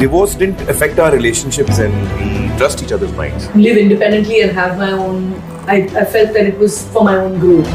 Divorce didn't affect our relationships and we trust each other's minds. Live independently and have my own. I felt that it was for my own growth.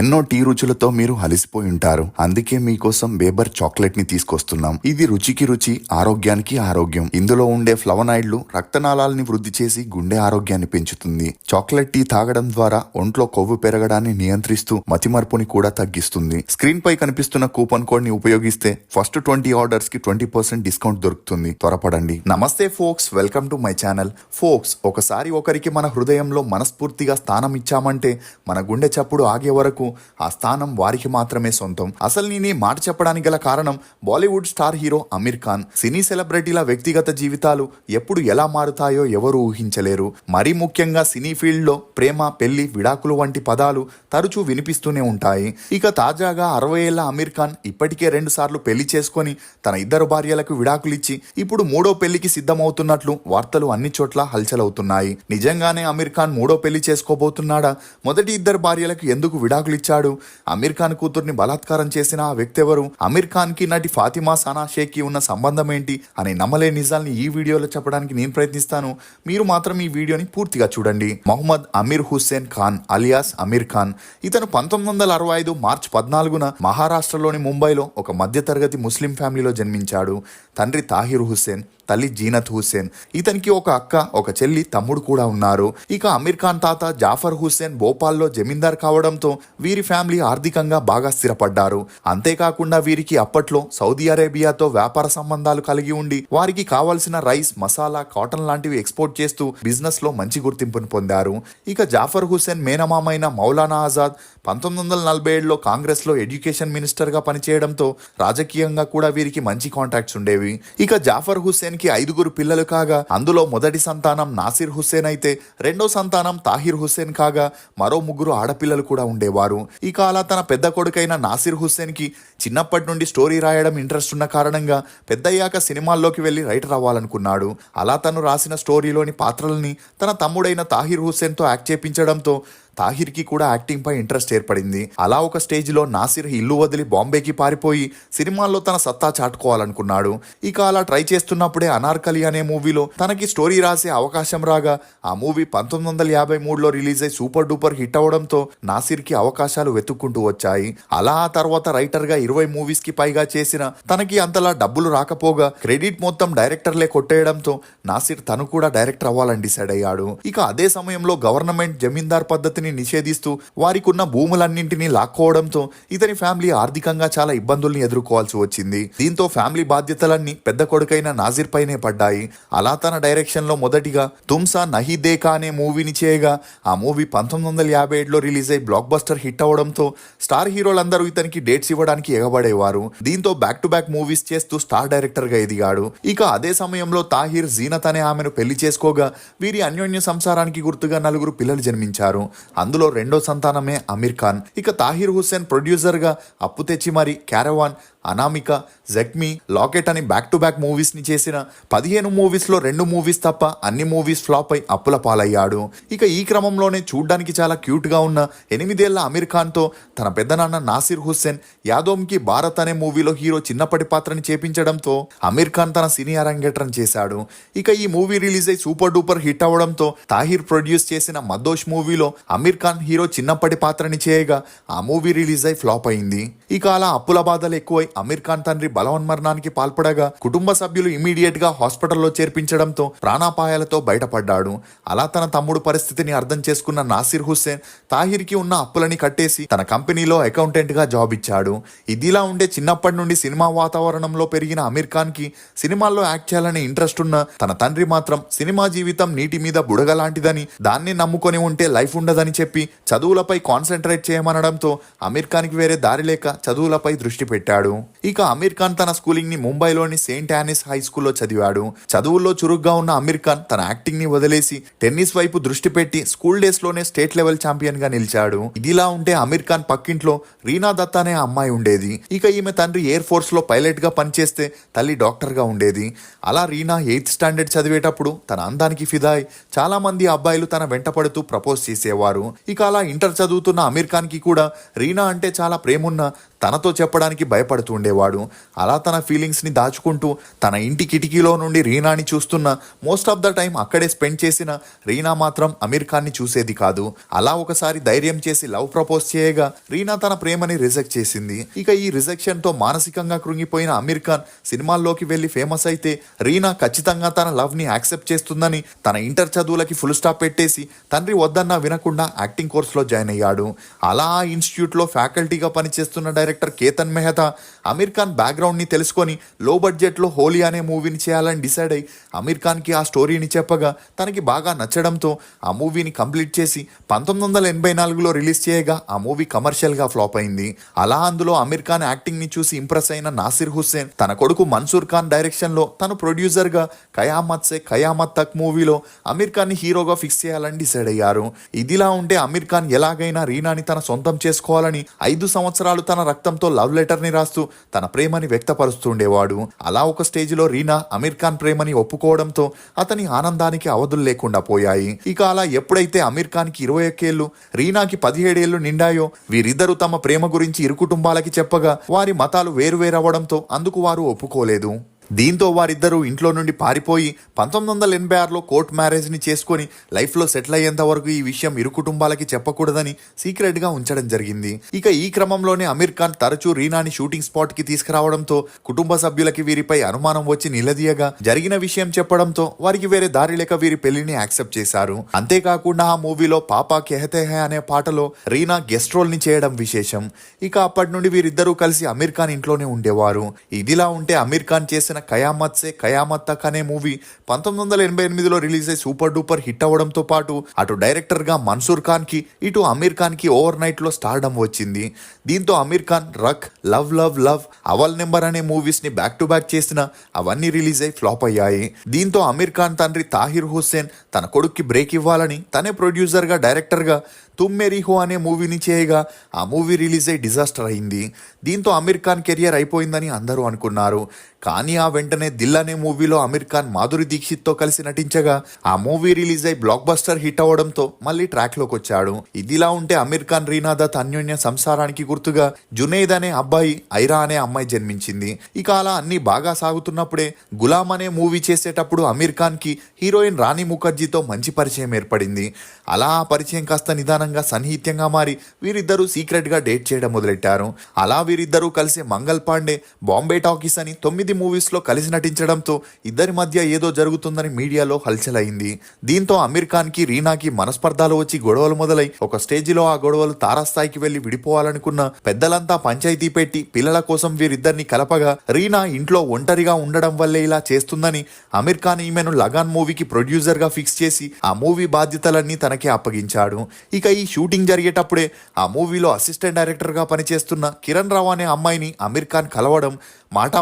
ఎన్నో tea రుచులతో మీరు అలసిపోయి ఉంటారు. అందుకే మీకోసం Bieber chocolate ని తీసుకొస్తున్నాం. ఇది రుచికి రుచి, ఆరోగ్యానికి ఆరోగ్యం. ఇందులో ఉండే ఫ్లవనాయిడ్లు రక్తనాళాలని వృద్ధి చేసి గుండె ఆరోగ్యాన్ని పెంచుతుంది. చాక్లెట్ టీ తాగడం ద్వారా ఒంట్లో కొవ్వు పెరగడాన్ని నియంత్రిస్తూ మతిమరుపుని కూడా తగ్గిస్తుంది. స్క్రీన్ పై కనిపిస్తున్న కూపన్ కోడ్ ని ఉపయోగిస్తే ఫస్ట్ 20 ఆర్డర్స్ కి 20% డిస్కౌంట్ దొరుకుతుంది. త్వరపడండి. నమస్తే folks, welcome to my channel. Folks, ఒకసారి ఒకరికి మన హృదయంలో మనస్ఫూర్తిగా స్థానం ఇచ్చామంటే మన గుండె చప్పుడు ఆగే వరకు ఆ స్థానం వారికి మాత్రమే సొంతం. అసలు నేను ఈ మాట చెప్పడానికి గల కారణం బాలీవుడ్ స్టార్ హీరో అమీర్ ఖాన్. సినీ సెలబ్రిటీల వ్యక్తిగత జీవితాలు ఎప్పుడు ఎలా మారుతాయో ఎవరు ఊహించలేరు. మరీ ముఖ్యంగా సినీ ఫీల్డ్ లో ప్రేమ, పెళ్లి, విడాకులు వంటి పదాలు తరచూ వినిపిస్తూనే ఉంటాయి. ఇక తాజాగా 60 ఏళ్ల అమీర్ ఖాన్ ఇప్పటికే 2 సార్లు పెళ్లి చేసుకొని తన 2 భార్యలకు విడాకులిచ్చి ఇప్పుడు 3వ పెళ్లికి సిద్ధమవుతున్నట్లు వార్తలు అన్ని చోట్ల హల్చలవుతున్నాయి. నిజంగానే అమీర్ ఖాన్ 3వ పెళ్లి చేసుకోబోతున్నాడా? మొదటి 2 భార్యలకు ఎందుకు విడాకులు ఇచ్చాడు? అమీర్ ఖాన్ కూతుర్ని బలాత్కారం చేసిన ఆ వ్యక్తి ఎవరు? అమీర్ ఖాన్ కి నటి ఫాతిమా సనా షేక్ కి ఉన్న సంబంధం ఏంటి అనే నమ్మలే నిజాల్ని ఈ వీడియోలో చెప్పడానికి నేను ప్రయత్నిస్తాను. మీరు మాత్రం ఈ వీడియోని పూర్తిగా చూడండి. మొహమ్మద్ అమీర్ హుస్సేన్ ఖాన్ అలియాస్ అమీర్ ఖాన్. ఇతను 1965 మార్చి 14న మహారాష్ట్రలోని ముంబైలో ఒక మధ్యతరగతి ముస్లిం ఫ్యామిలీలో జన్మించాడు. తండ్రి తాహిర్ హుస్సేన్, తల్లి జీనత్ హుస్సేన్. ఇతనికి ఒక అక్క, ఒక చెల్లి, తమ్ముడు కూడా ఉన్నారు. ఇక అమీర్ ఖాన్ తాత జాఫర్ హుస్సేన్ భోపాల్లో జమీందార్ కావడంతో వీరి ఫ్యామిలీ ఆర్థికంగా బాగా స్థిరపడ్డారు. అంతేకాకుండా వీరికి అప్పట్లో సౌదీ అరేబియాతో వ్యాపార సంబంధాలు కలిగి ఉండి వారికి కావలసిన రైస్, మసాలా, కాటన్ లాంటివి ఎక్స్పోర్ట్ చేస్తూ బిజినెస్ లో మంచి గుర్తింపును పొందారు. ఇక జాఫర్ హుస్సేన్ మేనమామైన మౌలానా ఆజాద్ 1947లో కాంగ్రెస్ లో ఎడ్యుకేషన్ మినిస్టర్ గా పనిచేయడంతో రాజకీయంగా కూడా వీరికి మంచి కాంటాక్ట్స్ ఉండేవి. ఇక జాఫర్ హుస్సేన్ కి 5 పిల్లలు కాగా అందులో మొదటి సంతానం నాసిర్ హుస్సేన్ అయితే రెండో సంతానం తాహిర్ హుస్సేన్ కాగా మరో 3 ఆడపిల్లలు కూడా ఉండేవారు. ఇక అలా తన పెద్ద కొడుకైన నాసిర్ హుస్సేన్ కి చిన్నప్పటి నుండి స్టోరీ రాయడం ఇంట్రెస్ట్ ఉన్న కారణంగా పెద్దయ్యాక సినిమాల్లోకి వెళ్లి రైటర్ అవ్వాలనుకున్నాడు. అలా తను రాసిన స్టోరీలోని పాత్రల్ని తన తమ్ముడైన తాహిర్ హుస్సేన్ తో యాక్ట్ చేపించడంతో తాహిర్ కి కూడా యాక్టింగ్ పై ఇంట్రెస్ట్ ఏర్పడింది. అలా ఒక స్టేజ్ లో నాసిర్ ఇల్లు వదిలి బాంబేకి పారిపోయి సినిమాల్లో తన సత్తా చాటుకోవాలనుకున్నాడు. ఇక అలా ట్రై చేస్తున్నప్పుడే అనార్కలి అనే మూవీలో తనకి స్టోరీ రాసే అవకాశం రాగా ఆ మూవీ 1953లో రిలీజ్ అయి సూపర్ డూపర్ హిట్ అవడంతో నాసిర్ కి అవకాశాలు వెతుక్కుంటూ వచ్చాయి. అలా ఆ తర్వాత రైటర్ గా 20 మూవీస్ కి పైగా చేసిన తనకి అంతలా డబ్బులు రాకపోగా క్రెడిట్ మొత్తం డైరెక్టర్లే కొట్టేయడంతో నాసిర్ తను కూడా డైరెక్టర్ అవ్వాలని డిసైడ్ అయ్యాడు. ఇక అదే సమయంలో గవర్నమెంట్ జమీందార్ పద్ధతిని నిషేధిస్తూ వారికి ఉన్న భూములన్నింటినీ లాక్కోవడంతో ఇతని ఫ్యామిలీ ఆర్థికంగా చాలా ఇబ్బందుల్ని ఎదుర్కోవాల్సి వచ్చింది. దీంతో ఫ్యామిలీ బాధ్యతలన్నీ పెద్ద కొడుకైన నాజిర్ పైనే పడ్డాయి. అలా తన డైరెక్షన్ లో మొదటిగా తుమ్సా నహీ దేఖా అనే మూవీని చేయగా ఆ మూవీ 1957లో రిలీజ్ అయి బ్లాక్ బస్టర్ హిట్ అవడంతో స్టార్ హీరోలందరూ ఇతనికి డేట్స్ ఇవ్వడానికి ఎగబడేవారు. దీంతో బ్యాక్ టు బ్యాక్ మూవీస్ చేస్తూ స్టార్ డైరెక్టర్ గా ఎదిగాడు. ఇక అదే సమయంలో తాహిర్ జీనత్ అనే ఆమెను పెళ్లి చేసుకోగా వీరి అన్యోన్య సంసారానికి గుర్తుగా 4 పిల్లలు జన్మించారు. అందులో రెండో సంతానమే అమీర్ ఖాన్. ఇక తాహిర్ హుస్సేన్ ప్రొడ్యూసర్ గా అప్పు తెచ్చి మరి, క్యారవాన్, అనామిక, జఖ్మీ, లాకెట్ అని బ్యాక్ టు బ్యాక్ మూవీస్ ని చేసిన 15 మూవీస్ లో 2 మూవీస్ తప్ప అన్ని మూవీస్ ఫ్లాప్ అయి అప్పుల పాలయ్యాడు. ఇక ఈ క్రమంలోనే చూడ్డానికి చాలా క్యూట్ గా ఉన్న 8 ఏళ్ల అమీర్ ఖాన్ తో తన పెద్దనాన్న నాసిర్ హుస్సేన్ యాదోమ్ కి భారత్ అనే మూవీలో హీరో చిన్నప్పటి పాత్రని చేపించడంతో అమీర్ ఖాన్ తన సినీ అరంగేట్రం చేశాడు. ఇక ఈ మూవీ రిలీజ్ అయి సూపర్ డూపర్ హిట్ అవడంతో తాహిర్ ప్రొడ్యూస్ చేసిన మద్దోష్ మూవీలో అమీర్ ఖాన్ హీరో చిన్నప్పటి పాత్రని చేయగా ఆ మూవీ రిలీజ్ అయి ఫ్లాప్ అయింది. ఇక అలా అప్పుల బాధలు ఎక్కువై అమీర్ ఖాన్ తండ్రి బలవన్మరణానికి పాల్పడగా కుటుంబ సభ్యులు ఇమీడియట్ గా హాస్పిటల్లో చేర్పించడంతో ప్రాణాపాయాలతో బయటపడ్డాడు. అలా తన తమ్ముడు పరిస్థితిని అర్థం చేసుకున్న నాసిర్ హుస్సేన్ తాహిర్ కి ఉన్న అప్పులని కట్టేసి తన కంపెనీలో అకౌంటెంట్ గా జాబ్ ఇచ్చాడు. ఇదిలా ఉండే చిన్నప్పటి నుండి సినిమా వాతావరణంలో పెరిగిన అమీర్ ఖాన్ కి సినిమాల్లో యాక్ట్ చేయాలనే ఇంట్రెస్ట్ ఉన్న తన తండ్రి మాత్రం సినిమా జీవితం నీటి మీద బుడగ లాంటిదని, దాన్ని నమ్ముకొని ఉంటే లైఫ్ ఉండదని లేదని చెప్పి చదువులపై కాన్సన్ట్రేట్ చేయమనడంతో అమీర్ ఖాన్కి వేరే దారి లేక చదువులపై దృష్టి పెట్టాడు. ఇక అమీర్ ఖాన్ తన స్కూలింగ్ ని ముంబైలోని సెయింట్ యానిస్ హై స్కూల్లో చదివాడు. చదువుల్లో చురుగ్గా ఉన్న అమీర్ ఖాన్ తన యాక్టింగ్ ని వదిలేసి టెన్నిస్ వైపు దృష్టి పెట్టి స్కూల్ డేస్ లోనే స్టేట్ లెవెల్ ఛాంపియన్ గా నిలిచాడు. ఇదిలా ఉంటే అమీర్ ఖాన్ పక్కింట్లో రీనా దత్తా అనే అమ్మాయి ఉండేది. ఇక ఈమె తండ్రి ఎయిర్ ఫోర్స్ లో పైలట్ గా పనిచేస్తే తల్లి డాక్టర్ గా ఉండేది. అలా రీనా 8th స్టాండర్డ్ చదివేటప్పుడు తన అందానికి ఫిదా అయి చాలా మంది అబ్బాయిలు తన వెంట పడుతూ ప్రపోజ్ చేసేవారు. ఇక అలా ఇంటర్ చదువుతున్న అమీర్ ఖాన్ కి కూడా రీనా అంటే చాలా ప్రేమున్న తనతో చెప్పడానికి భయపడుతూ ఉండేవాడు. అలా తన ఫీలింగ్స్ ని దాచుకుంటూ తన ఇంటి కిటికీలో నుండి రీనాని చూస్తున్న మోస్ట్ ఆఫ్ ద టైం అక్కడే స్పెండ్ చేసిన రీనా మాత్రం అమీర్ ఖాన్ ని చూసేది కాదు. అలా ఒకసారి ధైర్యం చేసి లవ్ ప్రపోజ్ చేయగా రీనా తన ప్రేమని రిజెక్ట్ చేసింది. ఇక ఈ రిజెక్షన్ తో మానసికంగా కృంగిపోయిన అమీర్ ఖాన్ సినిమాల్లోకి వెళ్లి ఫేమస్ అయితే రీనా ఖచ్చితంగా తన లవ్ ని యాక్సెప్ట్ చేస్తుందని తన ఇంటర్ చదువులకి ఫుల్ స్టాప్ పెట్టేసి తండ్రి వద్దన్నా వినకుండా యాక్టింగ్ కోర్స్ లో జాయిన్ అయ్యాడు. అలా ఆ ఇన్స్టిట్యూట్ లో ఫ్యాకల్టీగా పనిచేస్తున్న డైరెక్టర్ కేతన్ మెహతా అమీర్ ఖాన్ బ్యాక్గ్రౌండ్ ని తెలుసుకొని లో బడ్జెట్ లో హోలీ అనే మూవీని చేయాలని డిసైడ్ అయి అమీర్ ఖాన్ కి ఆ స్టోరీని చెప్పగా తనకి బాగా నచ్చడంతో ఆ మూవీని కంప్లీట్ చేసి 1984లో రిలీజ్ చేయగా ఆ మూవీ కమర్షియల్ గా ఫ్లాప్ అయింది. అలా అందులో అమీర్ ఖాన్ యాక్టింగ్ ని చూసి ఇంప్రెస్ అయిన నాసిర్ హుస్సేన్ తన కొడుకు మన్సూర్ ఖాన్ డైరెక్షన్ లో తను ప్రొడ్యూసర్ గా కయామత్ సే కయామత్ తక్ మూవీలో అమీర్ ఖాన్ ని హీరోగా ఫిక్స్ చేయాలని డిసైడ్ అయ్యారు. ఇదిలా ఉంటే అమీర్ ఖాన్ ఎలాగైనా రీనాని తన సొంతం చేసుకోవాలని 5 సంవత్సరాలు తన రక్తంతో లవ్ లెటర్ ని రాస్తూ తన ప్రేమని వ్యక్తపరుస్తుండేవాడు. అలా ఒక స్టేజ్ లో రీనా అమీర్ ఖాన్ ప్రేమని ఒప్పుకోవడంతో అతని ఆనందానికి అవధులు లేకుండా పోయాయి. ఇక అలా ఎప్పుడైతే అమీర్ ఖాన్ కి 21 ఏళ్లు రీనాకి 17 ఏళ్లు నిండాయో వీరిద్దరూ తమ ప్రేమ గురించి ఇరు కుటుంబాలకి చెప్పగా వారి మతాలు వేరువేరవడంతో అందుకు వారు ఒప్పుకోలేదు. దీంతో వారిద్దరూ ఇంట్లో నుండి పారిపోయి 1986లో కోర్ట్ మ్యారేజ్ ని చేసుకొని లైఫ్ లో సెటిల్ అయ్యేంత వరకు ఈ విషయం ఇరు కుటుంబాలకి చెప్పకూడదని సీక్రెట్ గా ఉంచడం జరిగింది. ఇక ఈ క్రమంలోనే అమీర్ ఖాన్ తరచూ రీనాని షూటింగ్ స్పాట్ కి తీసుకురావడంతో కుటుంబ సభ్యులకి వీరిపై అనుమానం వచ్చి నిలదీయగా జరిగిన విషయం చెప్పడంతో వారికి వేరే దారి లేక వీరి పెళ్లిని యాక్సెప్ట్ చేశారు. అంతేకాకుండా ఆ మూవీలో పాపా కెహతే హై అనే పాటలో రీనా గెస్ట్ రోల్ ని చేయడం విశేషం. ఇక అప్పటి నుండి వీరిద్దరూ కలిసి అమీర్ ఖాన్ ఇంట్లోనే ఉండేవారు. ఇదిలా ఉంటే అమీర్ ఖాన్ చేసిన కయామత్ సే కయామత్ తక్ అనే మూవీ 1988లో రిలీజ్ అయి సూపర్ డూపర్ హిట్ అవ్వడంతో పాటు అటు డైరెక్టర్ గా మన్సూర్ ఖాన్ కి ఇటు అమీర్ ఖాన్ కి ఓవర్ నైట్ లో స్టార్డమ్ వచ్చింది. దీంతో Aamir Khan Raakh, love love love, Awwal number అనే మూవీస్ ని బ్యాక్ టు బ్యాక్ చేసిన అవన్నీ రిలీజ్ అయి ఫ్లాప్ అయ్యాయి. దీంతో అమీర్ ఖాన్ తండ్రి తాహిర్ హుస్సేన్ తన కొడుక్కి బ్రేక్ ఇవ్వాలని తనే ప్రొడ్యూసర్ గా డైరెక్టర్ గా తుమ్ మేరీ హో అనే మూవీని చేయగా ఆ మూవీ రిలీజ్ అయి డిజాస్టర్ అయింది. దీంతో అమీర్ ఖాన్ కెరియర్ అయిపోయిందని అందరూ అనుకున్నారు. కానీ ఆ వెంటనే దిల్ అనే మూవీలో అమీర్ ఖాన్ మాధురి దీక్షిత్ తో కలిసి నటించగా ఆ మూవీ రిలీజ్ అయి బ్లాక్ బస్టర్ హిట్ అవ్వడంతో మళ్ళీ ట్రాక్ లోకి వచ్చాడు. ఇదిలా ఉంటే అమీర్ ఖాన్ రీనా దత్ అన్యోన్య సంసారానికి గుర్తుగా జునైద్ అనే అబ్బాయి, ఐరా అనే అమ్మాయి జన్మించింది. ఇక అలా అన్ని బాగా సాగుతున్నప్పుడే గులాం అనే మూవీ చేసేటప్పుడు అమీర్ ఖాన్ కి హీరోయిన్ రాణి ముఖర్జీతో మంచి పరిచయం ఏర్పడింది. అలా ఆ పరిచయం కాస్త నిదానంగా సన్నిహిత్యంగా మారి వీరిద్దరూ సీక్రెట్ గా డేట్ చేయడం మొదలెట్టారు. అలా వీరిద్దరూ కలిసి మంగల్ పాండే, బాంబే టాకీస్ అని 9 మూవీస్ లో కలిసి నటించడంతో ఇద్దరి మధ్య ఏదో జరుగుతుందని మీడియాలో హల్చల్ అయింది. దీంతో అమీర్ ఖాన్ కి రీనాకి మనస్పర్ధాలు వచ్చి గొడవలు మొదలై ఒక స్టేజ్ లో ఆ గొడవలు తారాస్థాయికి వెళ్లి విడిపోవాలనుకున్న పెద్దలంతా పంచాయతీ పెట్టి పిల్లల కోసం వీరిద్దరిని కలపగా రీనా ఇంట్లో ఒంటరిగా ఉండడం వల్లే ఇలా చేస్తుందని అమీర్ ఖాన్ ఈమెను లగాన్ మూవీకి ప్రొడ్యూసర్ గా ఫిక్స్ చేసి ఆ మూవీ బాధ్యతలన్నీ తనకే అప్పగించాడు. ఇక ఈ షూటింగ్ జరిగేటప్పుడే ఆ మూవీలో అసిస్టెంట్ డైరెక్టర్ గా పనిచేస్తున్న కిరణ్ రావు అనే అమ్మాయిని అమీర్ ఖాన్ కలవడం,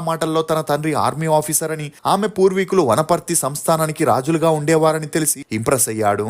మాటల్లో తన తండ్రి ఆర్మీ ఆఫీసర్ అని, ఆమె పూర్వీకులు వనపర్తి సంస్థానానికి రాజులుగా ఉండేవారని తెలిసి ఇంప్రెస్ అయ్యాడు.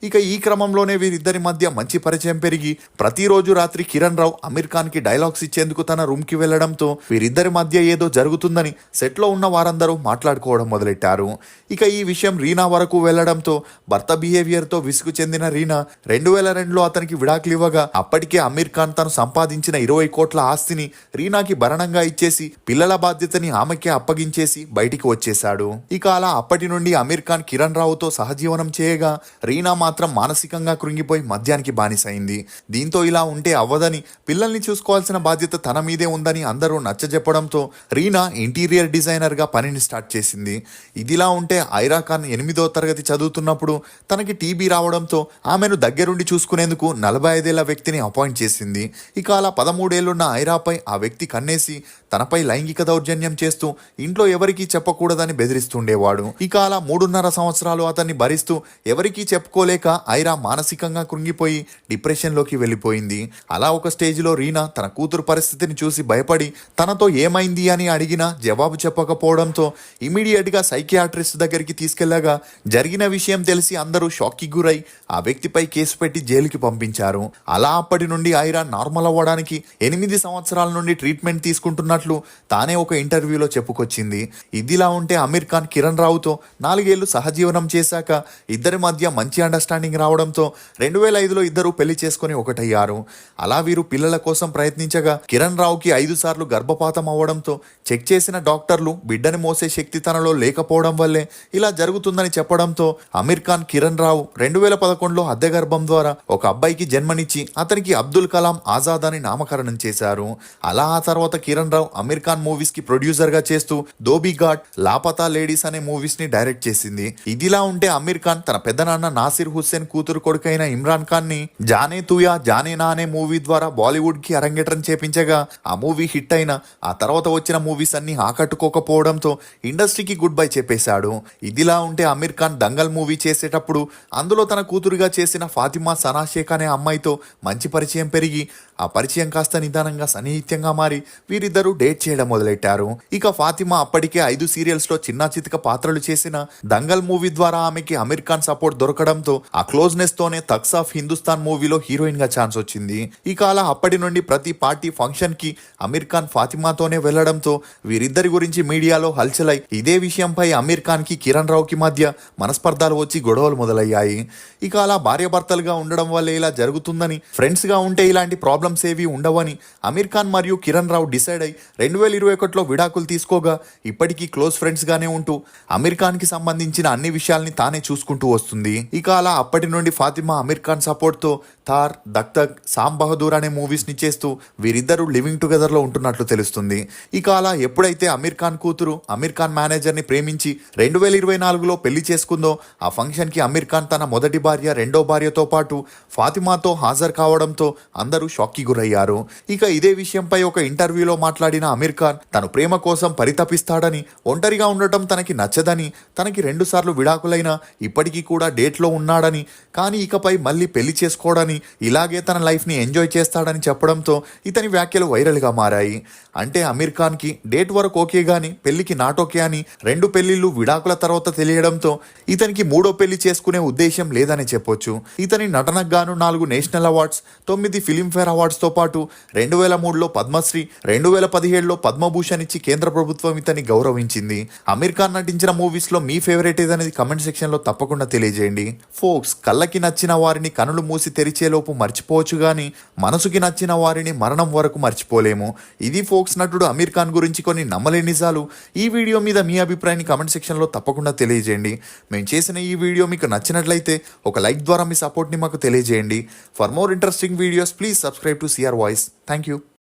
ఇక ఈ క్రమంలోనే వీరిద్దరి మధ్య మంచి పరిచయం పెరిగి ప్రతిరోజు రాత్రి కిరణ్ రావు అమీర్ ఖాన్ కి డైలాగ్స్ ఇచ్చేందుకు తన రూమ్ కి వెళ్లడంతో వీరిద్దరి మధ్య ఏదో జరుగుతుందని సెట్ లో ఉన్న వారందరూ మాట్లాడుకోవడం మొదలెట్టారు. ఇక ఈ విషయం రీనా వరకు వెళ్లడంతో భర్త బిహేవియర్ తో విసుగు చెందిన రీనా 2002లో అతనికి విడాకులు ఇవ్వగా అప్పటికే అమీర్ ఖాన్ తను సంపాదించిన 20 కోట్ల ఆస్తిని రీనాకి భరణంగా ఇచ్చేసి పిల్లల బాధ్యతని ఆమెకే అప్పగించేసి బయటికి వచ్చేశాడు. ఇక అలా అప్పటి నుండి అమీర్ ఖాన్ కిరణ్ రావుతో సహజీవనం చేయగా రీనా మాత్రం మానసికంగా కృంగిపోయి మద్యానికి బానిసైంది. దీంతో ఇలా ఉంటే అవ్వదని, పిల్లల్ని చూసుకోవాల్సిన బాధ్యత తన మీదే ఉందని అందరూ నచ్చజెప్పడంతో రీనా ఇంటీరియర్ డిజైనర్ గా పనిని స్టార్ట్ చేసింది. ఇదిలా ఉంటే ఐరా ఖాన్ 8వ తరగతి చదువుతున్నప్పుడు తనకి టీబీ రావడంతో ఆమెను దగ్గరుండి చూసుకునే చేసుకునేందుకు 45 ఏళ్ల వ్యక్తిని అపాయింట్ చేసింది. ఇక అలా 13 ఏళ్లున్న ఐరాపై ఆ వ్యక్తి కన్నేసి తనపై లైంగిక దౌర్జన్యం చేస్తూ ఇంట్లో ఎవరికీ చెప్పకూడదని బెదిరిస్తుండేవాడు. ఇక అలా 3.5 సంవత్సరాలు అతన్ని భరిస్తూ ఎవరికీ చెప్పుకోలేక ఐరా మానసికంగా కృంగిపోయి డిప్రెషన్లోకి వెళ్ళిపోయింది. అలా ఒక స్టేజ్లో రీనా తన కూతురు పరిస్థితిని చూసి భయపడి తనతో ఏమైంది అని అడిగినా జవాబు చెప్పకపోవడంతో ఇమీడియట్గా సైకియాట్రిస్ట్ దగ్గరికి తీసుకెళ్లగా జరిగిన విషయం తెలిసి అందరూ షాక్కి గురై ఆ వ్యక్తిపై కేసు పెట్టి జైలుకి పంపించారు. అలా అప్పటి నుండి ఐరా నార్మల్ అవ్వడానికి 8 సంవత్సరాల నుండి ట్రీట్మెంట్ తీసుకుంటున్నట్లు తానే ఒక ఇంటర్వ్యూలో చెప్పుకొచ్చింది. ఇదిలా ఉంటే అమీర్ ఖాన్ కిరణ్ రావుతో 4 ఏళ్లు సహజీవనం చేశాక ఇద్దరి మధ్య మంచి అండర్స్టాండింగ్ రావడంతో 2005లో ఇద్దరు పెళ్లి చేసుకుని ఒకటయ్యారు. అలా వీరు పిల్లల కోసం ప్రయత్నించగా కిరణ్ రావుకి 5 సార్లు గర్భపాతం అవ్వడంతో చెక్ చేసిన డాక్టర్లు బిడ్డని మోసే శక్తి తనలో లేకపోవడం వల్లే ఇలా జరుగుతుందని చెప్పడంతో అమీర్ ఖాన్ కిరణ్ రావు 2011లో అద్దె గర్భం ద్వారా ఒక అబ్బాయికి జన్మనిచ్చి అతనికి అబ్దుల్ కలాం ఆజాద్ అని నామకరణం చేశారు. అలా ఆ తర్వాత కిరణ్ రావు అమీర్ ఖాన్ మూవీస్ కి ప్రొడ్యూసర్ గా చేస్తూ దోబీ ఘాట్, లాపతా లేడీస్ అనే మూవీస్ ని డైరెక్ట్ చేసింది. ఇదిలా ఉంటే అమీర్ ఖాన్ తన పెద్దనాన్న నాసిర్ హుస్సేన్ కూతురు కొడుకైన ఇమ్రాన్ ఖాన్ ని జానే తుయా జానే నా అనే మూవీ ద్వారా బాలీవుడ్ కి అరంగేట్రం చేపించగా ఆ మూవీ హిట్ అయిన ఆ తర్వాత వచ్చిన మూవీస్ అన్ని ఆకట్టుకోకపోవడంతో ఇండస్ట్రీకి గుడ్ బై చెప్పేశాడు. ఇదిలా ఉంటే అమీర్ ఖాన్ దంగల్ మూవీ చేసేటప్పుడు అందులో తన కూతురుగా చేసిన ఫాతిమా సనా షేక్ అనే అమ్మాయితో మంచి పరిచయం పెరిగి ఆ పరిచయం కాస్త నిదానంగా సన్నిహిత్యంగా మారి వీరిద్దరూ డేట్ చేయడం మొదలెట్టారు. ఇక ఫాతిమా అప్పటికే 5 సీరియల్స్ లో చిన్న చితక పాత్రలు చేసిన దంగల్ మూవీ ద్వారా ఆమెకి అమీర్ ఖాన్ సపోర్ట్ దొరకడంతో ఆ క్లోజ్నెస్ తోనే తక్స్ ఆఫ్ హిందుస్థాన్ మూవీలో హీరోయిన్ గా ఛాన్స్ వచ్చింది. ఇక అలా అప్పటి నుండి ప్రతి పార్టీ ఫంక్షన్ కి అమీర్ ఖాన్ ఫాతిమాతోనే వెళ్లడంతో వీరిద్దరి గురించి మీడియాలో హల్చలై ఇదే విషయంపై అమీర్ ఖాన్ కి కిరణ్ రావుకి మధ్య మనస్పర్ధాలు వచ్చి గొడవలు మొదలయ్యాయి. ఇక అలా భార్యాభర్తలుగా ఉండడం వల్ల ఇలా జరుగుతుందని, ఫ్రెండ్స్ గా ఉంటే ఇలాంటి ప్రాబ్లమ్స్ ఏవి ఉండవని అమీర్ ఖాన్ మరియు కిరణ్ రావు డిసైడ్ అయి 2021లో విడాకులు తీసుకోగా ఇప్పటికీ క్లోజ్ ఫ్రెండ్స్ గానే ఉంటూ అమీర్ ఖాన్ కి సంబంధించిన అన్ని విషయాల్ని తానే చూసుకుంటూ వస్తుంది. ఇక అలా అప్పటి నుండి ఫాతిమా అమీర్ ఖాన్ సపోర్ట్ తో థార్, దక్తక్, సామ్ బహదూర్ అనే మూవీస్ ని చేస్తూ వీరిద్దరూ లివింగ్ టుగెదర్ లో ఉంటున్నట్లు తెలుస్తుంది. ఇక అలా ఎప్పుడైతే అమీర్ ఖాన్ కూతురు అమీర్ ఖాన్ మేనేజర్ ని ప్రేమించి 2024లో పెళ్లి చేసుకుందో ఆ ఫంక్షన్ కి అమీర్ ఖాన్ తన మొదటి భార్య, రెండో భార్యతో పాటు ఫాతిమాతో హాజరు కావడంతో అందరూ షాక్ కి గురయ్యారు. ఇక ఇదే విషయంపై ఒక ఇంటర్వ్యూలో మాట్లాడిన అమీర్ ఖాన్ తను ప్రేమ కోసం పరితపిస్తాడని, ఒంటరిగా ఉండటం తనకి నచ్చదని, తనకి 2 సార్లు విడాకులైనా ఇప్పటికీ కూడా డేట్ లో ఉన్నాడని, కానీ ఇకపై మళ్ళీ పెళ్లి చేసుకోవడని, ఇలాగే తన లైఫ్ ని ఎంజాయ్ చేస్తాడని చెప్పడంతో ఇతని వ్యాఖ్యలు వైరల్ గా మారాయి. అంటే అమీర్ ఖాన్ కి డేట్ వరకు ఓకే గాని పెళ్లికి నాట్ ఓకే అని 2 పెళ్లిళ్లు విడాకుల తర్వాత తెలియడంతో ఇతనికి 3వ పెళ్లి చేసుకునే ఉద్దేశం లేదని చెప్పొచ్చు. ఇతని నటనకు గాను 4 నేషనల్ అవార్డ్స్, 9 ఫిలింఫేర్ అవార్డ్స్ తో పాటు 2003లో పద్మశ్రీ, 2017లో పద్మభూషణ్ ఇచ్చి కేంద్ర ప్రభుత్వం ఇతన్ని గౌరవించింది. అమీర్ ఖాన్ నటించిన మూవీస్ లో మీ ఫేవరెట్ ఏదనేది కమెంట్ సెక్షన్ లో తప్పకుండా తెలియజేయండి. ఫోక్స్, కళ్ళకి నచ్చిన వారిని కనులు మూసి తెరిచేలోపు మర్చిపోవచ్చు గాని మనసుకి నచ్చిన వారిని మరణం వరకు మర్చిపోలేము. ఇది ఫోక్స్ నటుడు అమీర్ ఖాన్ గురించి కొన్ని నమ్మలేని నిజాలు. ఈ వీడియో మీద మీ అభిప్రాయాన్ని కమెంట్ సెక్షన్ లో తప్పకుండా తెలియజేయండి. మేము చేసిన ఈ వీడియో మీకు నచ్చినట్లయితే ఒక లైక్ ద్వారా మీ సపోర్ట్ ని మాకు తెలియజేయండి. For more interesting videos please subscribe to CR voice. Thank you.